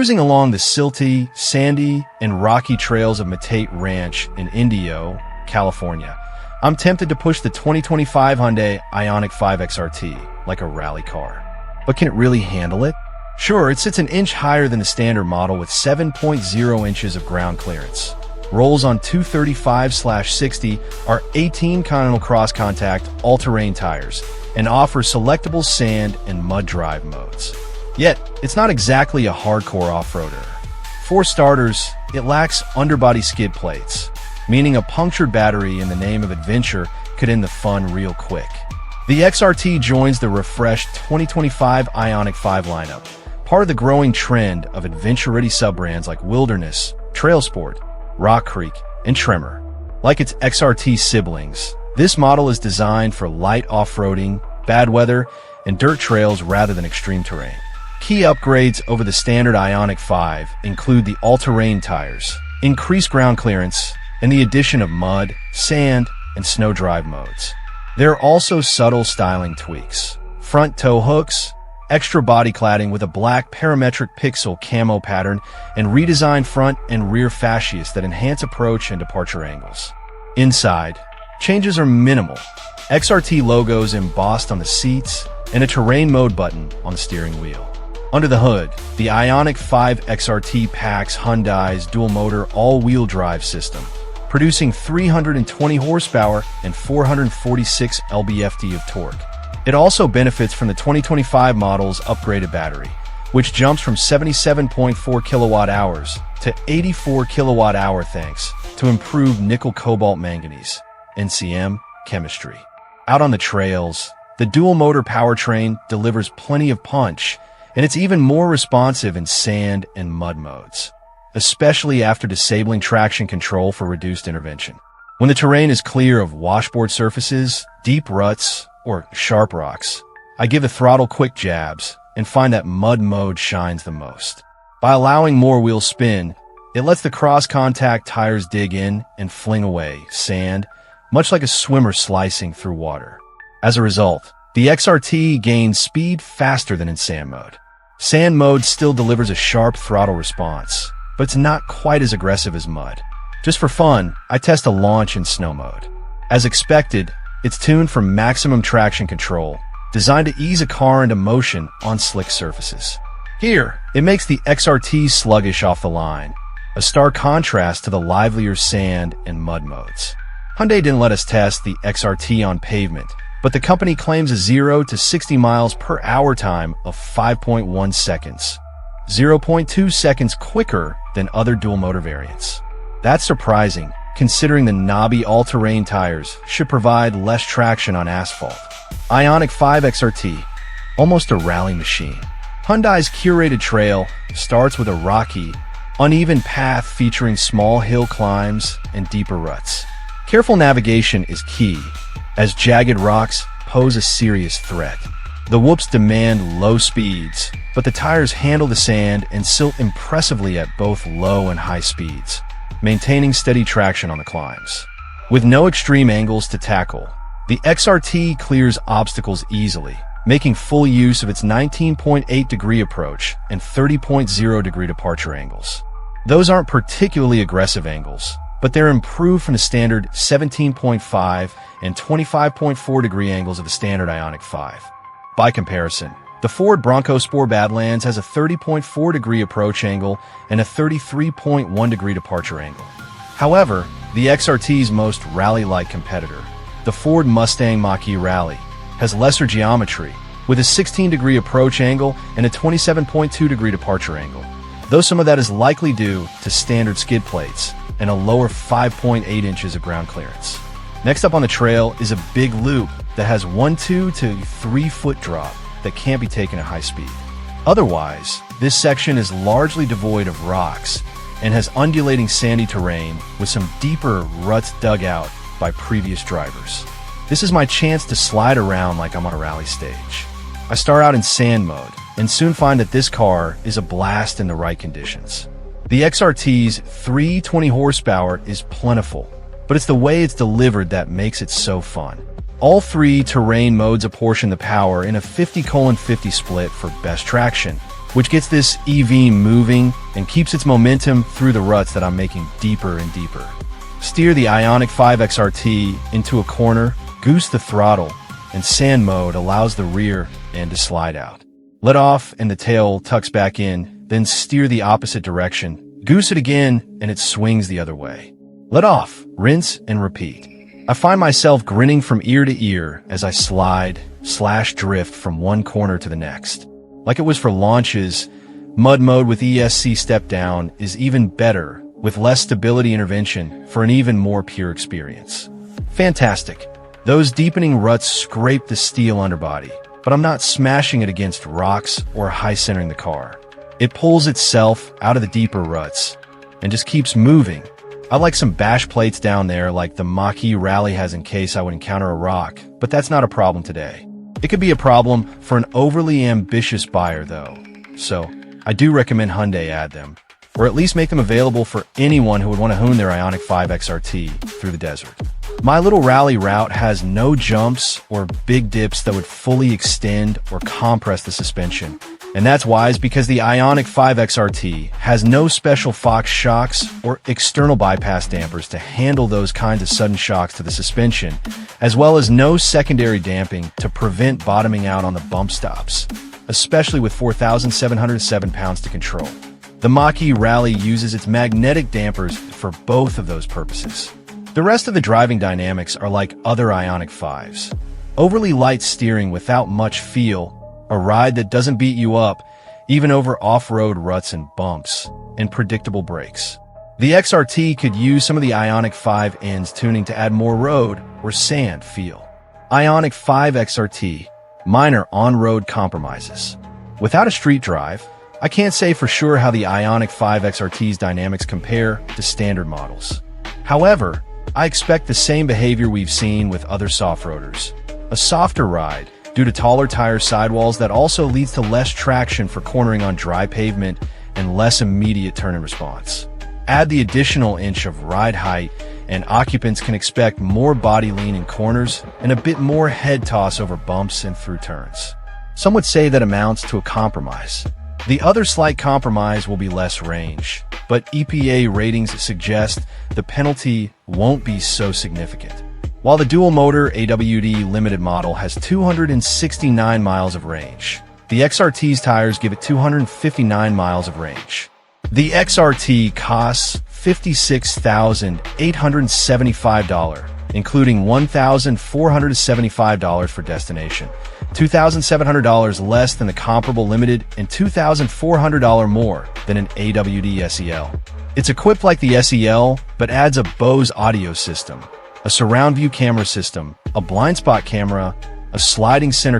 Cruising along the silty, sandy, and rocky trails of Matate Ranch in Indio, California, I'm tempted to push the 2025 Hyundai Ioniq 5 XRT like a rally car. But can it really handle it? Sure, it sits an inch higher than the standard model with 7.0 inches of ground clearance. Rolls on 235/60 are 18 Continental Cross Contact all-terrain tires and offers selectable sand and mud drive modes. Yet, it's not exactly a hardcore off-roader. For starters, it lacks underbody skid plates, meaning a punctured battery in the name of adventure could end the fun real quick. The XRT joins the refreshed 2025 Ioniq 5 lineup, part of the growing trend of adventure-ready sub-brands like Wilderness, Trail Sport, Rock Creek, and Tremor. Like its XRT siblings, this model is designed for light off-roading, bad weather, and dirt trails rather than extreme terrain. Key upgrades over the standard Ioniq 5 include the all-terrain tires, increased ground clearance, and the addition of mud, sand, and snow drive modes. There are also subtle styling tweaks. Front tow hooks, extra body cladding with a black parametric pixel camo pattern, and redesigned front and rear fascias that enhance approach and departure angles. Inside, changes are minimal. XRT logos embossed on the seats, and a terrain mode button on the steering wheel. Under the hood, the Ioniq 5 XRT packs Hyundai's dual-motor all-wheel drive system, producing 320 horsepower and 446 lb-ft of torque. It also benefits from the 2025 model's upgraded battery, which jumps from 77.4 kilowatt-hours to 84 kilowatt-hour thanks to improved nickel-cobalt-manganese (NCM) chemistry. Out on the trails, the dual-motor powertrain delivers plenty of punch, and it's even more responsive in sand and mud modes, especially after disabling traction control for reduced intervention. When the terrain is clear of washboard surfaces, deep ruts, or sharp rocks, I give the throttle quick jabs and find that mud mode shines the most. By allowing more wheel spin, it lets the cross-contact tires dig in and fling away sand, much like a swimmer slicing through water. As a result, the XRT gains speed faster than in sand mode. Sand mode still delivers a sharp throttle response, but it's not quite as aggressive as mud. Just for fun, I test a launch in snow mode. As expected, it's tuned for maximum traction control, designed to ease a car into motion on slick surfaces. Here, it makes the XRT sluggish off the line, a stark contrast to the livelier sand and mud modes. Hyundai didn't let us test the XRT on pavement, but the company claims a 0 to 60 miles per hour time of 5.1 seconds, 0.2 seconds quicker than other dual-motor variants. That's surprising, considering the knobby all-terrain tires should provide less traction on asphalt. Ioniq 5 XRT, almost a rally machine. Hyundai's curated trail starts with a rocky, uneven path featuring small hill climbs and deeper ruts. Careful navigation is key, as jagged rocks pose a serious threat. The whoops demand low speeds, but the tires handle the sand and silt impressively at both low and high speeds, maintaining steady traction on the climbs. With no extreme angles to tackle, the XRT clears obstacles easily, making full use of its 19.8-degree approach and 30.0-degree departure angles. Those aren't particularly aggressive angles, but they're improved from the standard 17.5 and 25.4-degree angles of the standard Ioniq 5. By comparison, the Ford Bronco Sport Badlands has a 30.4-degree approach angle and a 33.1-degree departure angle. However, the XRT's most rally-like competitor, the Ford Mustang Mach-E Rally, has lesser geometry, with a 16-degree approach angle and a 27.2-degree departure angle, though some of that is likely due to standard skid plates and a lower 5.8 inches of ground clearance. Next up on the trail is a big loop that has 1-2 to 3-foot drop that can't be taken at high speed. Otherwise, this section is largely devoid of rocks and has undulating sandy terrain with some deeper ruts dug out by previous drivers. This is my chance to slide around like I'm on a rally stage. I start out in sand mode and soon find that this car is a blast in the right conditions. The XRT's 320 horsepower is plentiful, but it's the way it's delivered that makes it so fun. All three terrain modes apportion the power in a 50:50 split for best traction, which gets this EV moving and keeps its momentum through the ruts that I'm making deeper and deeper. Steer the Ioniq 5 XRT into a corner, goose the throttle, and sand mode allows the rear end to slide out. Let off and the tail tucks back in, then steer the opposite direction, goose it again, and it swings the other way. Let off, rinse, and repeat. I find myself grinning from ear to ear as I slide/drift from one corner to the next. Like it was for launches, mud mode with ESC step down is even better, with less stability intervention for an even more pure experience. Fantastic. Those deepening ruts scrape the steel underbody, but I'm not smashing it against rocks or high-centering the car. It pulls itself out of the deeper ruts and just keeps moving. I like some bash plates down there like the Mach-E Rally has in case I would encounter a rock, but that's not a problem today. It could be a problem for an overly ambitious buyer though, so I do recommend Hyundai add them, or at least make them available for anyone who would want to hoon their Ioniq 5 XRT through the desert. My little rally route has no jumps or big dips that would fully extend or compress the suspension. And that's wise because the Ioniq 5 XRT has no special Fox shocks or external bypass dampers to handle those kinds of sudden shocks to the suspension, as well as no secondary damping to prevent bottoming out on the bump stops, especially with 4,707 pounds to control. The Mach-E Rally uses its magnetic dampers for both of those purposes. The rest of the driving dynamics are like other Ioniq 5s. Overly light steering without much feel, a ride that doesn't beat you up, even over off-road ruts and bumps, and predictable brakes. The XRT could use some of the Ioniq 5N's tuning to add more road or sand feel. Ioniq 5 XRT, minor on-road compromises. Without a street drive, I can't say for sure how the Ioniq 5 XRT's dynamics compare to standard models. However, I expect the same behavior we've seen with other soft-roaders. A softer ride, due to taller tire sidewalls that also leads to less traction for cornering on dry pavement and less immediate turn-in response. Add the additional inch of ride height, and occupants can expect more body lean in corners and a bit more head toss over bumps and through turns. Some would say that amounts to a compromise. The other slight compromise will be less range, but EPA ratings suggest the penalty won't be so significant. While the dual-motor AWD Limited model has 269 miles of range, the XRT's tires give it 259 miles of range. The XRT costs $56,875, including $1,475 for destination, $2,700 less than the comparable Limited, and $2,400 more than an AWD SEL. It's equipped like the SEL, but adds a Bose audio system, a surround view camera system, a blind spot camera, a sliding center